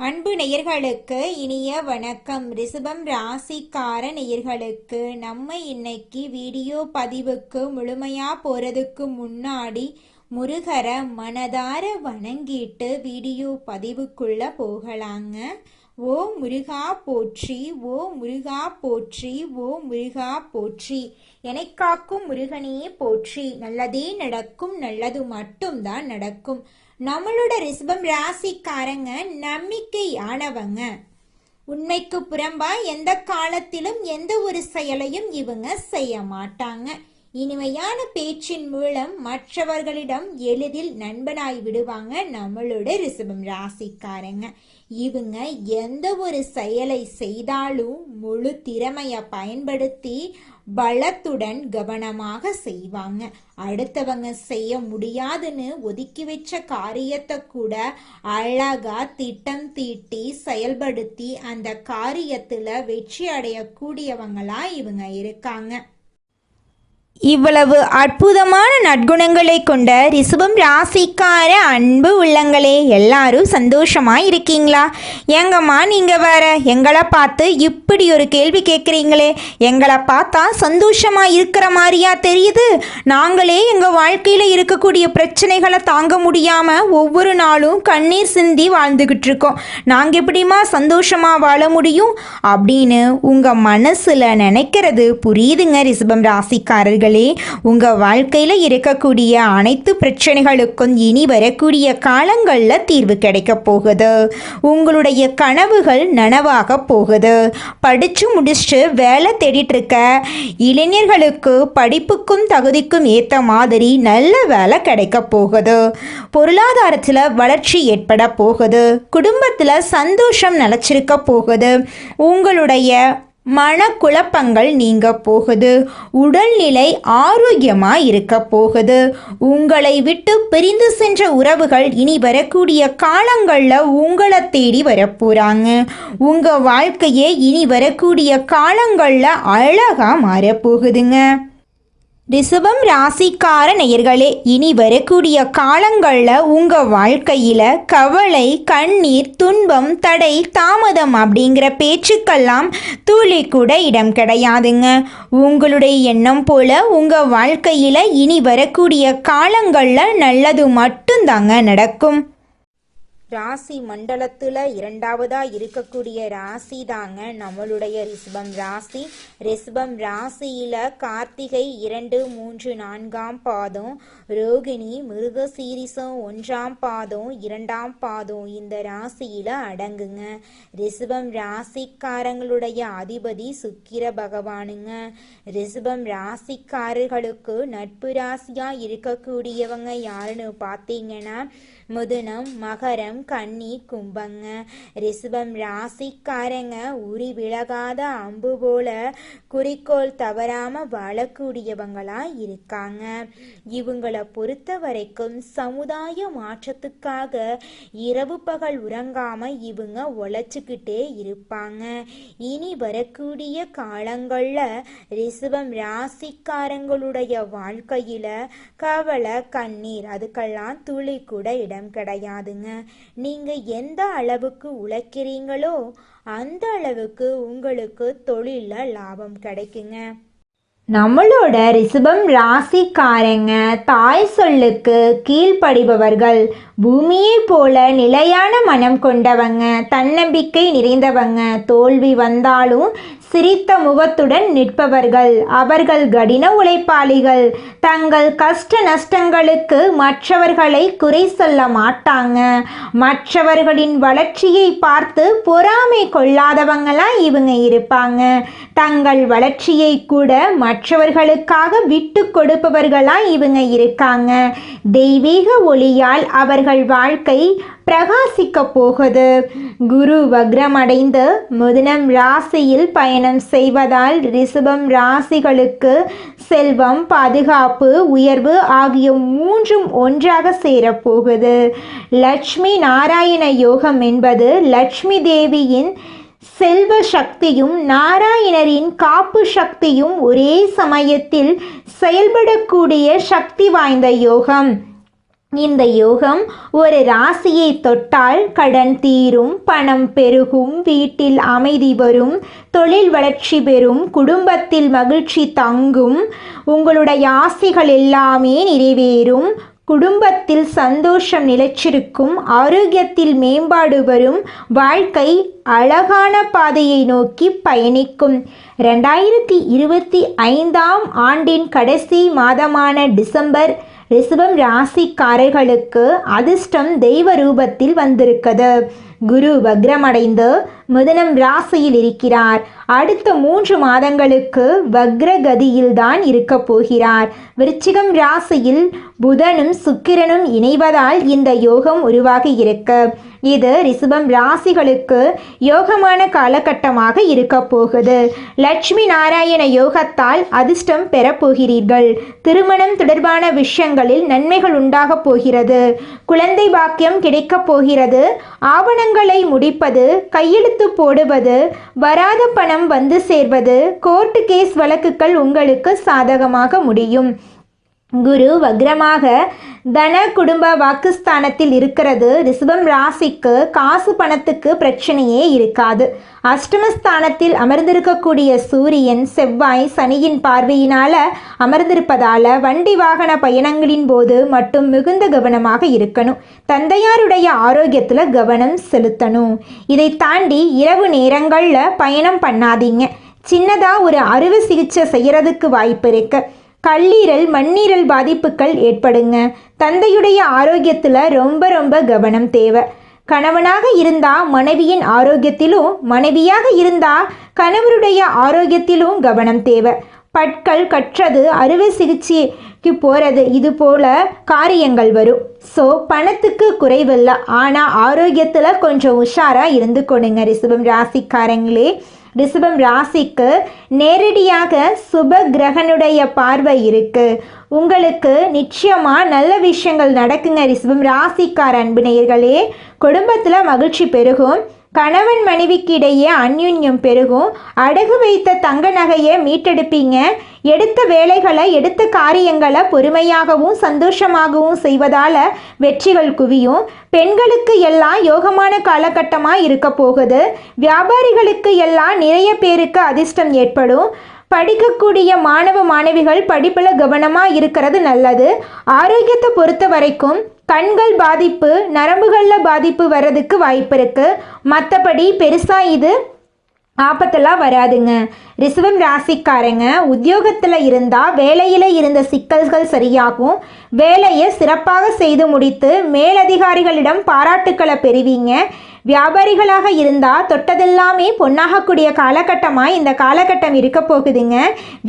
அன்பு நேயர்களுக்கு இனிய வணக்கம். ரிஷபம் ராசிக்கார நேயர்களுக்கு நம்ம இன்னைக்கு வீடியோ பதிவுக்கு முழுமையா போறதுக்கு முன்னாடி முருகரை மனதார வணங்கிட்டு வீடியோ பதிவுக்குள்ள போகலாங்க. ஓ முருகா போற்றி, ஓ முருகா போற்றி, ஓ முருகா போற்றி, என்னை காக்கும் முருகனே போற்றி. நல்லதே நடக்கும், நல்லது மட்டும்தான் நடக்கும். நம்மளோட ரிஷபம் ராசிக்காரங்க நம்பிக்கையானவங்க. உண்மைக்கு புறம்பா எந்த காலத்திலும் எந்த ஒரு செயலையும் இவங்க செய்ய மாட்டாங்க. இனிமையான பேச்சின் மூலம் மற்றவர்களிடம் எளிதில் நண்பனாய் விடுவாங்க நம்மளோட ரிஷபம் ராசிக்காரங்க. இவங்க எந்த ஒரு செயலை செய்தாலும் முழு திறமைய பயன்படுத்தி பலத்துடன் கவனமாக செய்வாங்க. அடுத்தவங்க செய்ய முடியாதுன்னு ஒதுக்கி வச்ச காரியத்தை கூட அழகா திட்டம் தீட்டி செயல்படுத்தி அந்த காரியத்துல வெற்றி அடையக்கூடியவங்களா இவங்க இருக்காங்க. இவ்வளவு அற்புதமான நற்குணங்களை கொண்ட ரிஷபம் ராசிக்கார அன்பு உள்ளங்களே, எல்லாரும் சந்தோஷமா இருக்கீங்களா? எங்கம்மா நீங்க வேற எங்களை பார்த்து இப்படி ஒரு கேள்வி கேட்குறீங்களே, எங்களை பார்த்தா சந்தோஷமா இருக்கிற மாதிரியா தெரியுது? நாங்களே எங்க வாழ்க்கையில இருக்கக்கூடிய பிரச்சனைகளை தாங்க முடியாம ஒவ்வொரு நாளும் கண்ணீர் சிந்தி வாழ்ந்துகிட்டு இருக்கோம். நாங்க எப்படிமா சந்தோஷமா வாழ முடியும் அப்படின்னு உங்க மனசுல நினைக்கிறது புரியுதுங்க ரிஷபம் ராசிக்காரர்கள். உங்க வாழ்க்கையில இருக்கக்கூடிய அனைத்து பிரச்சனைகளுக்கும் இனி வரக்கூடிய காலங்கள்ல தீர்வு கிடைக்க போகுது. உங்களுடைய கனவுகள் நனவாக போகுது. படிச்சு முடிச்சுட்டு வேலை தேடிட்டு இருக்க இளைஞர்களுக்கு படிப்புக்கும் தகுதிக்கும் ஏத்த மாதிரி நல்ல வேலை கிடைக்க போகுது. பொருளாதாரத்துல வளர்ச்சி ஏற்பட போகுது. குடும்பத்துல சந்தோஷம் நிலைச்சிருக்க போகுது. உங்களுடைய மனக்குழப்பங்கள் நீங்க போகுது. உடல்நிலை ஆரோக்கியமா இருக்க போகுது. உங்களை விட்டு பிரிந்து சென்ற உறவுகள் இனி வரக்கூடிய காலங்கள்ல உங்களை தேடி வரப்போறாங்க. உங்க வாழ்க்கையே இனி வரக்கூடிய காலங்கள்ல அழகா மாறப்போகுதுங்க. ரிஷபம் ராசிக்கார நேயர்களே, இனி வரக்கூடிய காலங்களில் உங்கள் வாழ்க்கையில் கவலை, கண்ணீர், துன்பம், தடை, தாமதம் அப்படிங்கிற பேச்சுக்கெல்லாம் துளி கூட இடம் கிடையாதுங்க. உங்களுடைய எண்ணம் போல உங்கள் வாழ்க்கையில் இனி வரக்கூடிய காலங்களில் நல்லது மட்டும்தாங்க நடக்கும். ராசி மண்டலத்தில் இரண்டாவதா இருக்கக்கூடிய ராசி தாங்க நம்மளுடைய ரிஷபம் ராசி. ரிஷபம் ராசியில கார்த்திகை 2, 3, 4ஆம் பாதம், ரோகிணி, மிருகசீரிசம் 1ஆம் பாதம், 2ஆம் பாதம் இந்த ராசியில அடங்குங்க. ரிஷபம் ராசிக்காரங்களுடைய அதிபதி சுக்கிர பகவானுங்க. ரிஷபம் ராசிக்காரர்களுக்கு நட்பு ராசியா இருக்கக்கூடியவங்க யாருன்னு பார்த்தீங்கன்னா மிதுனம், மகரம், கன்னி, கும்பங்க. ரிஷபம் ராசிக்காரங்க உரி விலகாத அம்பு போல குறிக்கோள் தவறாம வாழக்கூடியவங்களா இருக்காங்க. இவங்களை பொறுத்த வரைக்கும் சமுதாய மாற்றத்துக்காக இரவு பகல் உறங்காம இவங்க உழைச்சுக்கிட்டே இருப்பாங்க. இனி வரக்கூடிய காலங்கள்ல ரிஷபம் ராசிக்காரங்களுடைய வாழ்க்கையில கவலை, கண்ணீர் அதுக்கெல்லாம் துளி கூட இடம் கிடையாதுங்க. நீங்க எந்த அளவுக்கு உழைக்கிறீங்களோ அந்த அளவுக்கு உங்களுக்கு தொழில லாபம் கிடைக்குங்க. நம்மளோட ரிஷபம் ராசிக்காரங்க தாய் சொல்லுக்கு கீழ்ப்படிபவர்கள். பூமியை போல நிலையான மனம் கொண்டவங்க, தன்னம்பிக்கை நிறைந்தவங்க. தோல்வி வந்தாலும் சிரித்த முகத்துடன் நிற்பவர்கள். அவர்கள் கடின உழைப்பாளிகள். தங்கள் கஷ்ட நஷ்டங்களுக்கு மற்றவர்களை குறை சொல்ல மாட்டாங்க. மற்றவர்களின் வளர்ச்சியை பார்த்து பொறாமை கொள்ளாதவங்களா இவங்க இருப்பாங்க. தங்கள் வளர்ச்சியை கூட மற்றவர்களுக்காக விட்டு கொடுப்பவர்களா இவங்க இருக்காங்க. தெய்வீக ஒளியால் அவர்கள் வாழ்க்கை பிரகாசிக்க போகுது. குரு வக்ரமடைந்து மிதுனம் ராசியில் பயணம் செய்வதால் ரிஷபம் ராசிகளுக்கு செல்வம், பாதுகாப்பு, உயர்வு ஆகிய மூன்றும் ஒன்றாக சேரப்போகுது. லட்சுமி நாராயண யோகம் என்பது லட்சுமி தேவியின் செல்வ சக்தியும் நாராயணரின் காப்பு சக்தியும் ஒரே சமயத்தில் செயல்படக்கூடிய சக்தி வாய்ந்த யோகம். இந்த யோகம் ஒரு ராசியை தொட்டால் கடன் தீரும், பணம் பெருகும், வீட்டில் அமைதி வரும், தொழில் வளர்ச்சி பெறும், குடும்பத்தில் மகிழ்ச்சி தங்கும், உங்களுடைய ஆசைகள் எல்லாமே நிறைவேறும், குடும்பத்தில் சந்தோஷம் நிலைச்சிருக்கும், ஆரோக்கியத்தில் மேம்பாடு வரும், வாழ்க்கை அழகான பாதையை நோக்கி பயணிக்கும். 2025ஆம் ஆண்டின் கடைசி மாதமான டிசம்பர் ரிஷபம் ராசிக்காரர்களுக்கு அதிர்ஷ்டம் தெய்வ ரூபத்தில் வந்திருக்குது. குரு வக்ரமடைந்து மிதுனம் ராசியில் இருக்கிறார். அடுத்த 3 மாதங்களுக்கு வக்ரகதியில்தான் இருக்க போகிறார். விருச்சிகம் ராசியில் புதனும் சுக்கிரனும் இணைவதால் இந்த யோகம் உருவாகி இருக்கு. இது ரிஷபம் ராசிகளுக்கு யோகமான காலகட்டமாக இருக்க போகுது. லட்சுமி நாராயண யோகத்தால் அதிர்ஷ்டம் பெறப்போகிறீர்கள். திருமணம் தொடர்பான விஷயங்களில் நன்மைகள் உண்டாக போகிறது. குழந்தை பாக்கியம் கிடைக்கப் போகிறது. ஆவணங்களை முடிப்பது, கையெழுத்து போடுவது, வராத பணம் வந்து சேர்வது, கோர்ட்டு கேஸ் வழக்குகள் உங்களுக்கு சாதகமாக முடியும். குரு வக்ரமாக தன குடும்ப வாக்குஸ்தானத்தில் இருக்கிறது. ரிஷபம் ராசிக்கு காசு பணத்துக்கு பிரச்சனையே இருக்காது. அஷ்டமஸ்தானத்தில் அமர்ந்திருக்கக்கூடிய சூரியன் செவ்வாய் சனியின் பார்வையினால அமர்ந்திருப்பதால வண்டி வாகன பயணங்களின் போது மட்டும் மிகுந்த கவனமாக இருக்கணும். தந்தையாருடைய ஆரோக்கியத்தில் கவனம் செலுத்தணும். இதை தாண்டி இரவு நேரங்களில் பயணம் பண்ணாதீங்க. சின்னதாக ஒரு அறுவை சிகிச்சை செய்யறதுக்கு வாய்ப்பு இருக்கு. கல்லீரல் மண்ணீரல் பாதிப்புகள் ஏற்படுங்க. தந்தையுடைய ஆரோக்கியத்தில் ரொம்ப கவனம் தேவை. கணவனாக இருந்தால் மனைவியின் ஆரோக்கியத்திலும், மனைவியாக இருந்தால் கணவருடைய ஆரோக்கியத்திலும் கவனம் தேவை. பற்கள் கற்றது, அறுவை சிகிச்சைக்கு போகிறது, இது போல காரியங்கள் வரும். ஸோ பணத்துக்கு குறைவில்லை, ஆனால் ஆரோக்கியத்தில் கொஞ்சம் உஷாராக இருந்து கொடுங்க ரிஷபம் ராசிக்காரங்களே. ரிஷபம் ராசிக்கு நேரடியாக சுப கிரகனுடைய பார்வை இருக்கு. உங்களுக்கு நிச்சயமா நல்ல விஷயங்கள் நடக்குங்க ரிஷபம் ராசிக்கார அன்பு நேயர்களே. குடும்பத்தில் மகிழ்ச்சி பெருகும். கணவன் மனைவிக்கு இடையே அந்யுன்யம் பெருகும். அடகு வைத்த தங்க நகையை மீட்டெடுப்பீங்க. எடுத்த வேலைகளை, எடுத்த காரியங்களை பொறுமையாகவும் சந்தோஷமாகவும் செய்வதால வெற்றிகள் குவியும். பெண்களுக்கு எல்லாம் யோகமான காலகட்டமாக இருக்க போகுது. வியாபாரிகளுக்கு எல்லாம் நிறைய பேருக்கு அதிர்ஷ்டம் ஏற்படும். படிக்கக்கூடிய மாணவ மாணவிகள் படிப்பில் கவனமாக இருக்கிறது நல்லது. ஆரோக்கியத்தை பொறுத்த வரைக்கும் கண்கள் பாதிப்பு, நரம்புகளில் பாதிப்பு வர்றதுக்கு வாய்ப்பு இருக்குது. மற்றபடி பெருசாக இது ஆபத்தெல்லாம் வராதுங்க. ரிஷபம் ராசிக்காரங்க உத்தியோகத்தில் இருந்தால் வேலையில் இருந்த சிக்கல்கள் சரியாகும். வேலையை சிறப்பாக செய்து முடித்து மேலதிகாரிகளிடம் பாராட்டுக்களை பெறுவீங்க. வியாபாரிகளாக இருந்தால் தொட்டதெல்லாமே பொன்னாகக்கூடிய காலகட்டமாக இந்த காலகட்டம் இருக்க போகுதுங்க.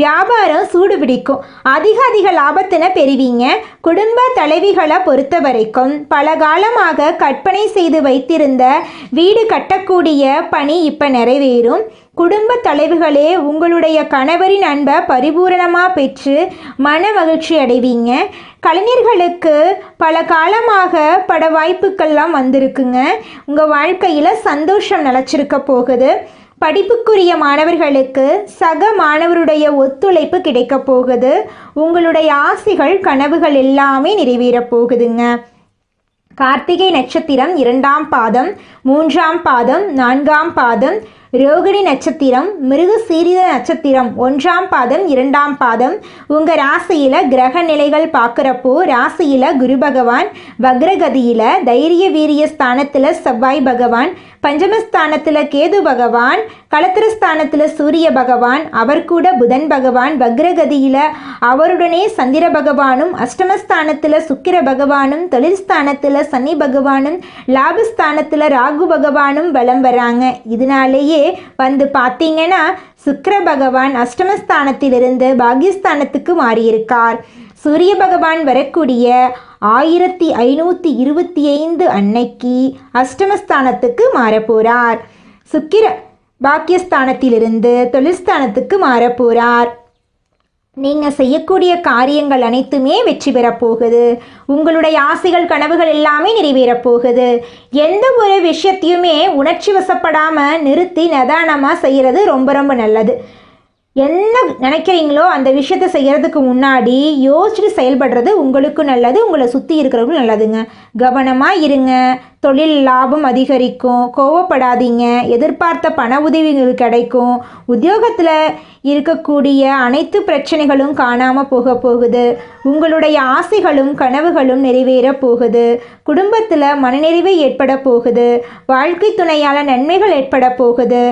வியாபாரம் சூடு பிடிக்கும். அதிக லாபத்தினை பெறுவீங்க. குடும்ப தலைவிகளை பொறுத்த வரைக்கும் பல காலமாக கற்பனை செய்து வைத்திருந்த வீடு கட்டக்கூடிய பணி இப்போ நிறைவேறும். குடும்ப தலைவிகளே உங்களுடைய கணவரின் அன்பை பரிபூரணமாக பெற்று மன மகிழ்ச்சி அடைவீங்க. கலைஞர்களுக்கு பல காலமாக பட வாய்ப்புக்கள்லாம் வந்திருக்குங்க. உங்கள் வாழ்க்கையில் சந்தோஷம் நிலச்சிருக்க போகுது. படிப்புக்குரிய மாணவர்களுக்கு சக மாணவருடைய ஒத்துழைப்பு கிடைக்க போகுது. உங்களுடைய ஆசைகள் கனவுகள் எல்லாமே நிறைவேறப் போகுதுங்க. கார்த்திகை நட்சத்திரம் 2ஆம் பாதம், 3ஆம் பாதம், 4ஆம் பாதம், ரோகிணி நட்சத்திரம், மிருகசீரித நட்சத்திரம் 1ஆம் பாதம், 2ஆம் பாதம். உங்கள் ராசியில் கிரக நிலைகள் பார்க்குறப்போ ராசியில் குரு பகவான் வக்ரகதியில், தைரிய வீரிய ஸ்தானத்தில் செவ்வாய் பகவான், பஞ்சமஸ்தானத்தில் கேது பகவான், களத்திரஸ்தானத்தில் சூரிய பகவான், அவர் கூட புதன் பகவான் வக்ரகதியில், அவருடனே சந்திர பகவானும், அஷ்டமஸ்தானத்தில் சுக்கிர பகவானும், தொழில் ஸ்தானத்தில் சனி பகவானும், லாபஸ்தானத்தில் ராகு பகவானும் வலம் வராங்க. இதனாலேயே வந்து பார்த்தீங்கன்னா சுக்கிர பகவான் அஷ்டமஸ்தானத்திலிருந்து பாகியஸ்தானத்துக்கு மாறியிருக்கார். சூரிய பகவான் வரக்கூடிய 1525 அன்னைக்கு அஷ்டமஸ்தானத்துக்கு மாறப்போறார். சுக்கிர பாக்கியஸ்தானத்திலிருந்து தொழில்ஸ்தானத்துக்கு மாறப்போறார். நீங்கள் செய்யக்கூடிய காரியங்கள் அனைத்துமே வெற்றி பெறப்போகுது. உங்களுடைய ஆசைகள் கனவுகள் எல்லாமே நிறைவேறப் போகுது. எந்த ஒரு விஷயத்தையுமே உணர்ச்சி வசப்படாமல் நிறுத்தி நிதானமாக செய்கிறது ரொம்ப நல்லது. என்ன நினைக்கிறீங்களோ அந்த விஷயத்தை செய்கிறதுக்கு முன்னாடி யோசிச்சுட்டு செயல்படுறது உங்களுக்கு நல்லது, உங்களை சுற்றி இருக்கிறவங்களும் நல்லதுங்க. கவனமாக இருங்க. தொழில் லாபம் அதிகரிக்கும். கோவப்படாதீங்க. எதிர்பார்த்த பண உதவிகள் கிடைக்கும். உத்தியோகத்தில் இருக்கக்கூடிய அனைத்து பிரச்சனைகளும் காணாமல் போகுது. உங்களுடைய ஆசைகளும் கனவுகளும் நிறைவேற போகுது. குடும்பத்தில் மனநிறைவு ஏற்பட போகுது. வாழ்க்கை துணையால் நன்மைகள் ஏற்பட போகுது.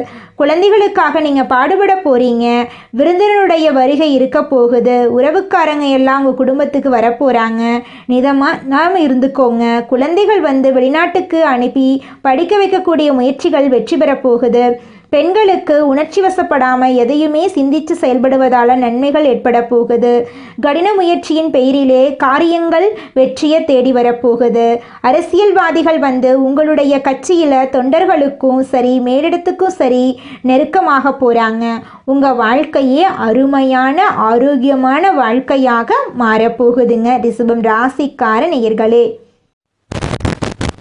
குழந்தைகளுக்காக நீங்கள் பாடுபட போகிறீங்க. விருந்தினருடைய வருகை இருக்க போகுது. உறவுக்காரங்க எல்லாம் உங்கள் குடும்பத்துக்கு வரப்போகிறாங்க. நிதானமாக இருந்துக்கோங்க. குழந்தைகள் வெளிநாட்டுக்கு அனுப்பி படிக்க வைக்கக்கூடிய முயற்சிகள் வெற்றி பெற போகுது. பெண்களுக்கு உணர்ச்சி வசப்படாமல் எதையுமே சிந்தித்து செயல்படுவதால் நன்மைகள் ஏற்பட போகுது. கடின முயற்சியின் பெயரிலே காரியங்கள் வெற்றியை தேடி வரப்போகுது. அரசியல்வாதிகள் உங்களுடைய கட்சியில் தொண்டர்களுக்கும் சரி மேலிடத்துக்கும் சரி நெருக்கமாக போகிறாங்க. உங்கள் வாழ்க்கையே அருமையான ஆரோக்கியமான வாழ்க்கையாக மாறப்போகுதுங்க. ரிஷபம் ராசிக்கார நேயர்களே,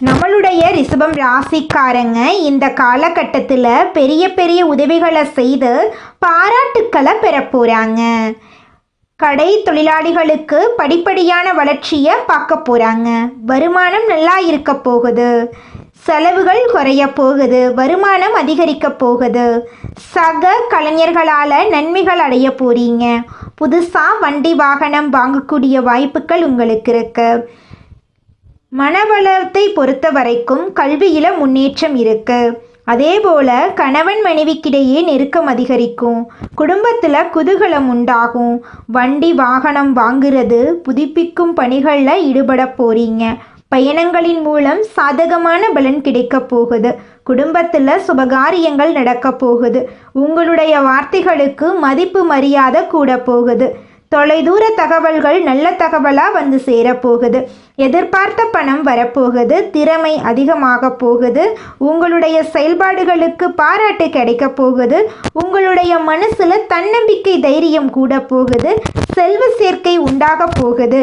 நம்மளுடைய ரிஷபம் ராசிக்காரங்க இந்த காலகட்டத்தில் பெரிய பெரிய உதவிகளை செய்து பாராட்டுக்களை பெற போகிறாங்க. கடை தொழிலாளிகளுக்கு படிப்படியான வளர்ச்சியை பார்க்க போகிறாங்க. வருமானம் நல்லா இருக்க போகுது. செலவுகள் குறைய போகுது. வருமானம் அதிகரிக்க போகுது. சக கலைஞர்களால் நன்மைகள் அடைய போகிறீங்க. புதுசாக வண்டி வாகனம் வாங்கக்கூடிய வாய்ப்புகள் உங்களுக்கு இருக்கு. மனவளத்தை பொறுத்த வரைக்கும் கல்வியில் முன்னேற்றம் இருக்கு. அதே போல் கணவன் மனைவிக்கிடையே நெருக்கம் அதிகரிக்கும். குடும்பத்தில் குதூகலம் உண்டாகும். வண்டி வாகனம் வாங்குறது, புதுப்பிக்கும் பணிகளில் ஈடுபட போகிறீங்க. பயணங்களின் மூலம் சாதகமான பலன் கிடைக்க போகுது. குடும்பத்தில் சுபகாரியங்கள் நடக்க போகுது. உங்களுடைய வார்த்தைகளுக்கு மதிப்பு மரியாதை கூட போகுது. தொலைதூர தகவல்கள் நல்ல தகவலாக சேரப்போகுது. எதிர்பார்த்த பணம் வரப்போகுது. திறமை அதிகமாக போகுது. உங்களுடைய செயல்பாடுகளுக்கு பாராட்டு கிடைக்க போகுது. உங்களுடைய மனசில் தன்னம்பிக்கை தைரியம் கூட போகுது. செல்வ சேர்க்கை உண்டாக போகுது.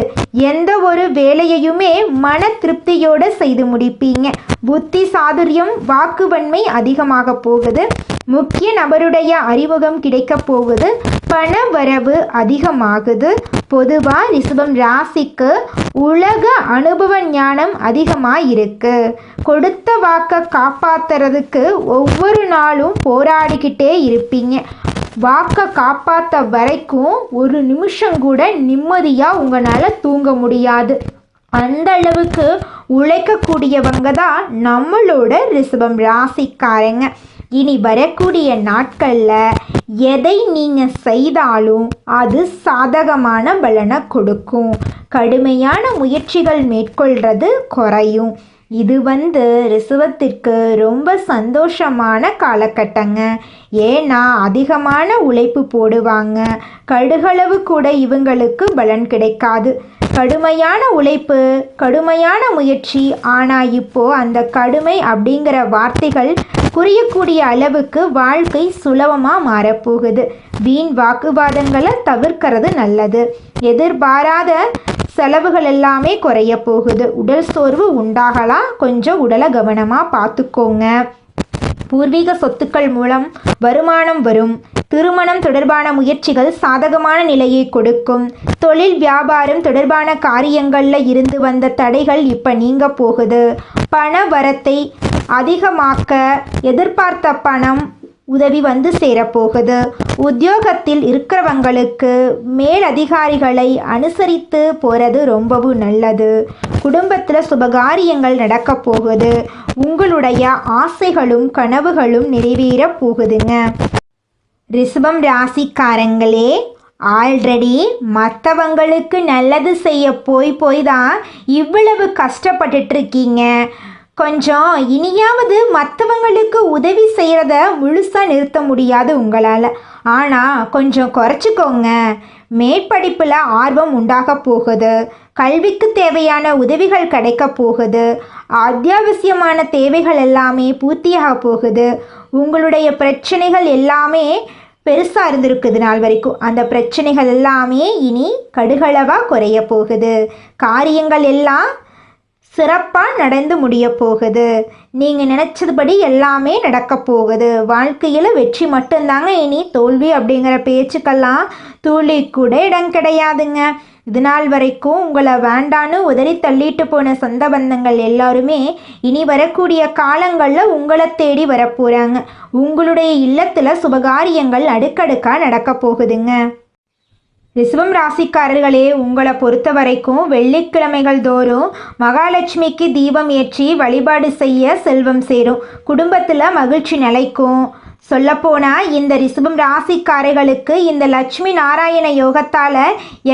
எந்த ஒரு வேலையையுமே மன திருப்தியோடு செய்து முடிப்பீங்க. புத்தி சாதுரியம் வாக்குவன்மை அதிகமாக போகுது. முக்கிய நபருடைய அறிமுகம் கிடைக்க போகுது. பண வரவு அதிகமாகுது. பொதுவாக ரிஷபம் ராசிக்கு உலக அனுபவ ஞானம் அதிகமாக இருக்கு. கொடுத்த வாக்கை காப்பாற்றுறதுக்கு ஒவ்வொரு நாளும் போராடிக்கிட்டே இருப்பீங்க. வாக்கை காப்பாற்ற வரைக்கும் ஒரு நிமிஷம் கூட நிம்மதியாக உங்களால் தூங்க முடியாது. அந்த அளவுக்கு உழைக்கக்கூடியவங்க தான் நம்மளோட ரிஷபம் ராசிக்காரங்க. இனி வரக்கூடிய நாட்களில் எதை நீங்கள் செய்தாலும் அது சாதகமான பலனை கொடுக்கும். கடுமையான முயற்சிகள் மேற்கொள்கிறது குறையும். இது ரிஷபத்திற்கு ரொம்ப சந்தோஷமான காலகட்டங்க. ஏன்னா அதிகமான உழைப்பு போடுவாங்க. கடுகளவு கூட இவங்களுக்கு பலன் கிடைக்காது. கடுமையான உழைப்பு, கடுமையான முயற்சி. ஆனால் இப்போது அந்த கடுமை அப்படிங்கிற வார்த்தைகள் புரியக்கூடிய அளவுக்கு வாழ்க்கை சுலபமாக மாறப்போகுது. வீண் வாக்குவாதங்களை தவிர்க்கிறது நல்லது. எதிர்பாராத செலவுகள் எல்லாமே குறைய போகுது. உடல் சோர்வு உண்டாகலாம். கொஞ்சம் உடலை கவனமாக பார்த்துக்கோங்க. பூர்வீக சொத்துக்கள் மூலம் வருமானம் வரும். திருமணம் தொடர்பான முயற்சிகள் சாதகமான நிலையை கொடுக்கும். தொழில் வியாபாரம் தொடர்பான காரியங்களில் இருந்து வந்த தடைகள் இப்போ நீங்க போகுது. பண வரத்தை அதிகமாக்க எதிர்பார்த்த பணம் உதவி சேரப்போகுது. உத்தியோகத்தில் இருக்கிறவங்களுக்கு மேலதிகாரிகளை அனுசரித்து போகிறது ரொம்பவும் நல்லது. குடும்பத்தில் சுபகாரியங்கள் நடக்க போகுது. உங்களுடைய ஆசைகளும் கனவுகளும் நிறைவேற போகுதுங்க. ரிஷபம் ராசிக்காரங்களே, ஆல்ரெடி மற்றவங்களுக்கு நல்லது செய்ய போய் தான் இவ்வளவு கஷ்டப்பட்டுட்டு இருக்கீங்க. கொஞ்சம் இனியாவது மற்றவங்களுக்கு உதவி செய்கிறத முழுசாக நிறுத்த முடியாது உங்களால். ஆனால் கொஞ்சம் குறைச்சிக்கோங்க. மேற்படிப்பில் ஆர்வம் உண்டாக போகுது. கல்விக்கு தேவையான உதவிகள் கிடைக்க போகுது. அத்தியாவசியமான தேவைகள் எல்லாமே பூர்த்தியாக போகுது. உங்களுடைய பிரச்சனைகள் எல்லாமே பெருசாக இருந்திருக்குது நாள் வரைக்கும். அந்த பிரச்சனைகள் எல்லாமே இனி கடுகளவாக குறைய போகுது. காரியங்கள் எல்லாம் சிறப்பாக நடந்து முடிய போகுது. நீங்கள் நினச்சதுபடி எல்லாமே நடக்க போகுது. வாழ்க்கையில் வெற்றி மட்டும்தாங்க, இனி தோல்வி அப்படிங்கிற பேச்சுக்கெல்லாம் துளி கூட இடம் கிடையாதுங்க. இது நாள் வரைக்கும் உங்களை வேண்டான்னு உதறி தள்ளிட்டு போன சொந்த பந்தங்கள் எல்லாருமே இனி வரக்கூடிய காலங்களில் உங்களை தேடி வரப்போகிறாங்க. உங்களுடைய இல்லத்தில் சுபகாரியங்கள் அடுக்கடுக்காக நடக்க போகுதுங்க. ரிஷபம் ராசிக்காரர்களே, உங்களை பொறுத்த வரைக்கும் வெள்ளிக்கிழமைகள் தோறும் மகாலட்சுமிக்கு தீபம் ஏற்றி வழிபாடு செய்ய செல்வம் சேரும். குடும்பத்தில் மகிழ்ச்சி நிலைக்கும். சொல்லப்போனால் இந்த ரிஷபம் ராசிக்காரர்களுக்கு இந்த லட்சுமி நாராயண யோகத்தால்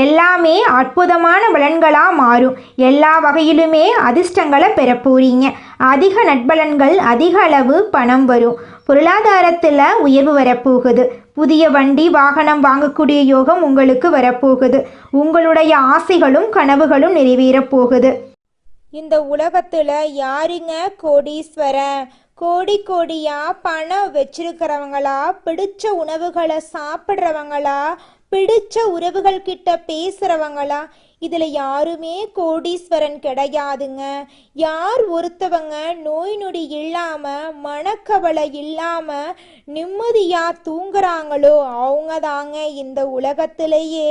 எல்லாமே அற்புதமான பலன்களாக மாறும். எல்லா வகையிலுமே அதிர்ஷ்டங்களை பெற போறீங்க. அதிக நட்பலன்கள், அதிக அளவு பணம் வரும். பொருளாதாரத்தில் உயர்வு வரப்போகுது. புதிய வண்டி வாகனம் வாங்கக்கூடிய யோகம் உங்களுக்கு வரப்போகுது. உங்களுடைய ஆசைகளும் கனவுகளும் நிறைவேறப் போகுது. இந்த உலகத்தில் யாருங்க கோடீஸ்வரன்? கோடி கோடியா பணம் வச்சிருக்கிறவங்களா, பிடிச்ச உணவுகளை சாப்பிட்றவங்களா, பிடிச்ச உறவுகள் கிட்ட பேசுறவங்களா? இதில் யாருமே கோடீஸ்வரன் கிடையாதுங்க. யார் ஒருத்தவங்க நோய் நொடி இல்லாமல், மனக்கவலை இல்லாமல் நிம்மதியாக தூங்குறாங்களோ அவங்க தாங்க இந்த உலகத்திலேயே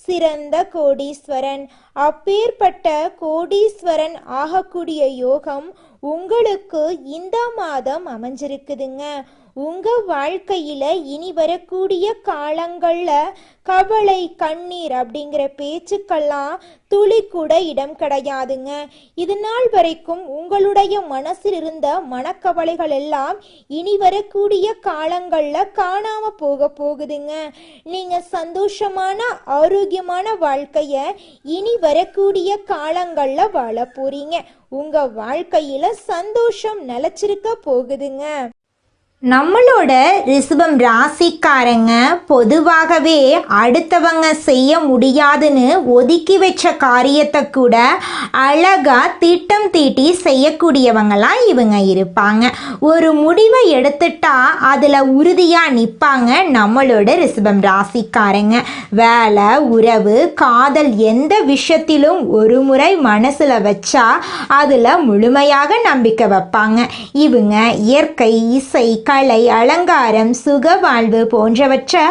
சிறந்த கோடீஸ்வரன். அப்பேற்பட்ட கோடீஸ்வரன் ஆகக்கூடிய யோகம் உங்களுக்கு இந்த மாதம் அமைஞ்சிருக்குதுங்க. உங்கள் வாழ்க்கையில் இனி வரக்கூடிய காலங்களில் கவலை, கண்ணீர் அப்படிங்கிற பேச்சுக்கெல்லாம் துளி கூட இடம் கிடையாதுங்க. இது நாள் வரைக்கும் உங்களுடைய மனசில் இருந்த மனக்கவலைகள் எல்லாம் இனி வரக்கூடிய காலங்களில் காணாமல் போகுதுங்க. நீங்கள் சந்தோஷமான ஆரோக்கியமான வாழ்க்கையை இனி வரக்கூடிய காலங்களில் வாழ போறீங்க. உங்கள் வாழ்க்கையில் சந்தோஷம் நிலச்சிருக்க போகுதுங்க. நம்மளோட ரிஷபம் ராசிக்காரங்க பொதுவாகவே அடுத்தவங்க செய்ய முடியாதுன்னு ஒதுக்கி வச்ச காரியத்தை கூட அழகா திட்டம் தீட்டி செய்யக்கூடியவங்களாம் இவங்க இருப்பாங்க. ஒரு முடிவை எடுத்துட்டா அதில் உறுதியாக நிற்பாங்க நம்மளோட ரிஷபம் ராசிக்காரங்க. வேலை, உறவு, காதல் எந்த விஷயத்திலும் ஒரு முறை மனசில் வச்சா அதில் முழுமையாக நம்பிக்கை வைப்பாங்க. இவங்க இயற்கை, இசை, கலை, அலங்காரம், சுக வாழ்வு போன்றவற்றை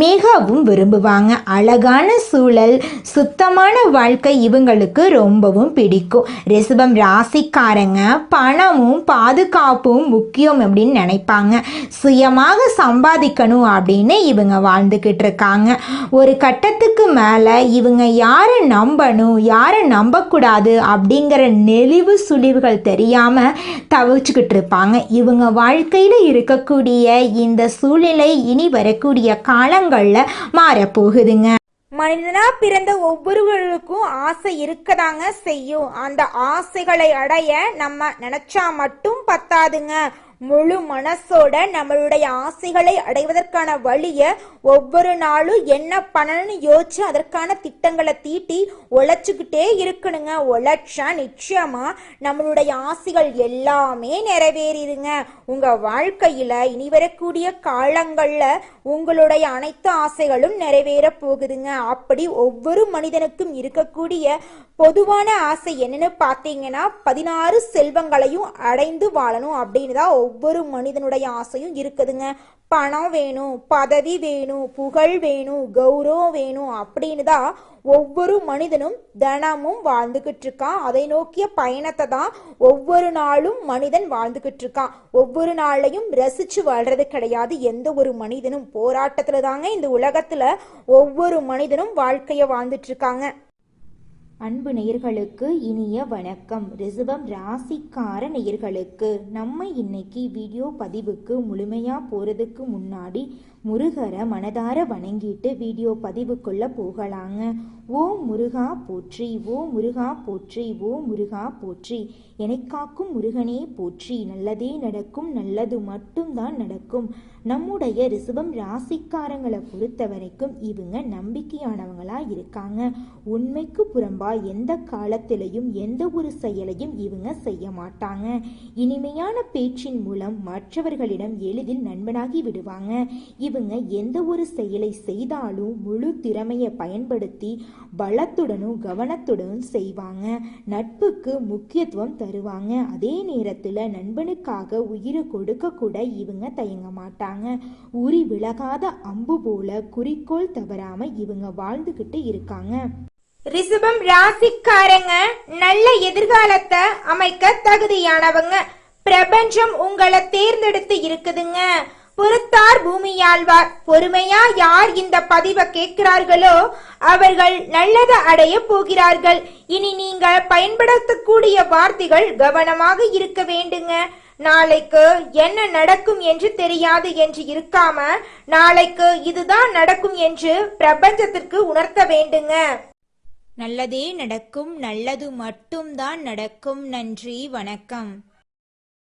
மிகவும் விரும்புவாங்க. அழகான சூழல், சுத்தமான வாழ்க்கை இவங்களுக்கு ரொம்பவும் பிடிக்கும். ரிஷபம் ராசிக்காரங்க பணமும் பாதுகாப்பும் முக்கியம் அப்படின்னு நினைப்பாங்க. சுயமாக சம்பாதிக்கணும் அப்படின்னு இவங்க வாழ்ந்துக்கிட்டு இருக்காங்க. ஒரு கட்டத்துக்கு மேலே இவங்க யாரை நம்பணும், யாரை நம்பக்கூடாது அப்படிங்கிற நெளிவு சுழிவுகள் தெரியாமல் தவிச்சுக்கிட்டு இருப்பாங்க. இவங்க வாழ்க்கையில் இருக்கக்கூடிய இந்த சூழ்நிலை இனி வரக்கூடிய காலங்களில் மாறப்போகுதுங்க. மனிதனா பிறந்த ஒவ்வொருவருக்கும் ஆசை இருக்கதாங்க செய்யும். அந்த ஆசைகளை அடைய நம்ம நினைச்சா மட்டும் பத்தாதுங்க. முழு மனசோட நம்மளுடைய ஆசைகளை அடைவதற்கான வழியை ஒவ்வொரு நாளும் என்ன பண்ணணும்னு யோசிச்சு அதற்கான திட்டங்களை தீட்டி உழைச்சிக்கிட்டே இருக்கணுங்க. உழைச்சா நிச்சயமா நம்மளுடைய ஆசைகள் எல்லாமே நிறைவேறிடுங்க. உங்க வாழ்க்கையில இனி வரக்கூடிய காலங்கள்ல உங்களுடைய அனைத்து ஆசைகளும் நிறைவேற போகுதுங்க. அப்படி ஒவ்வொரு மனிதனுக்கும் இருக்கக்கூடிய பொதுவான ஆசை என்னன்னு பார்த்தீங்கன்னா 16 செல்வங்களையும் அடைந்து வாழணும் அப்படின்னு தான் ஒவ்வொரு மனிதனுடைய ஆசையும் இருக்குதுங்க. பணம் வேணும், பதவி வேணும், புகழ் வேணும், கௌரவம் வேணும் அப்படின்னு தான் ஒவ்வொரு மனிதனும் தினமும் வாழ்ந்துகிட்டு இருக்கான். அதை நோக்கிய பயணத்தை தான் ஒவ்வொரு நாளும் மனிதன் வாழ்ந்துகிட்டு இருக்கான். ஒவ்வொரு நாளையும் ரசிச்சு வாழ்றது கிடையாது. எந்த ஒரு மனிதனும் போராட்டத்துல தாங்க இந்த உலகத்துல ஒவ்வொரு மனிதனும் வாழ்க்கைய வாழ்ந்துட்டு இருக்காங்க. அன்பு நேயர்களுக்கு இனிய வணக்கம். ரிஷபம் ராசிக்கார நேயர்களுக்கு நம்ம இன்னைக்கு வீடியோ பதிவுக்கு முழுமையாக போகிறதுக்கு முன்னாடி முருகரை மனதார வணங்கிட்டு வீடியோ பதிவுக்குள்ள போகலாங்க. ஓ முருகா போற்றி, ஓ முருகா போற்றி, ஓ முருகா போற்றி, எனக்காக்கும் முருகனே போற்றி. நல்லதே நடக்கும், நல்லது மட்டும்தான் நடக்கும். நம்முடைய ரிஷபம் ராசிக்காரங்களை பொறுத்த வரைக்கும் இவங்க நம்பிக்கையானவங்களா இருக்காங்க. உண்மைக்கு புறம்பா எந்த காலத்திலையும் எந்த ஒரு செயலையும் இவங்க செய்ய மாட்டாங்க. இனிமையான பேச்சின் மூலம் மற்றவர்களிடம் எளிதில் நண்பனாகி விடுவாங்க. இவங்க எந்த ஒரு செயலை செய்தாலும் முழு திறமையை பயன்படுத்தி பலத்துடனும் கவனத்துடனும் செய்வாங்க. நட்புக்கு முக்கியத்துவம் தருவாங்க. அதே நேரத்தில் நண்பனுக்காக உயிரை கொடுக்க கூட இவங்க தயங்க மாட்டாங்க. உரி விலகாத அம்பு போல குறிக்கோள் தவறாம இவங்க வாழ்ந்துகிட்டு இருக்காங்க. ரிஷபம் ராசிக்காரங்க நல்ல எதிர்காலத்தை அமைக்க தகுதியானவங்க. பிரபஞ்சம் உங்களை தேர்ந்தெடுத்து இருக்குதுங்க. பொறுத்தார் பூமியாழ்வார். பொறுமையா யார் இந்த பதிவை கேட்கிறார்களோ அவர்கள் நல்லதை அடைய போகிறார்கள். இனி நீங்க பயன்படுத்தக்கூடிய வார்த்தைகள் கவனமாக இருக்க வேண்டுங்க. நாளைக்கு என்ன நடக்கும் என்று தெரியாது என்று இருக்காம நாளைக்கு இதுதான் நடக்கும் என்று பிரபஞ்சத்திற்கு உணர்த்த வேண்டுங்க. நல்லதே நடக்கும். நல்லது மட்டும்தான் நடக்கும். நன்றி, வணக்கம்.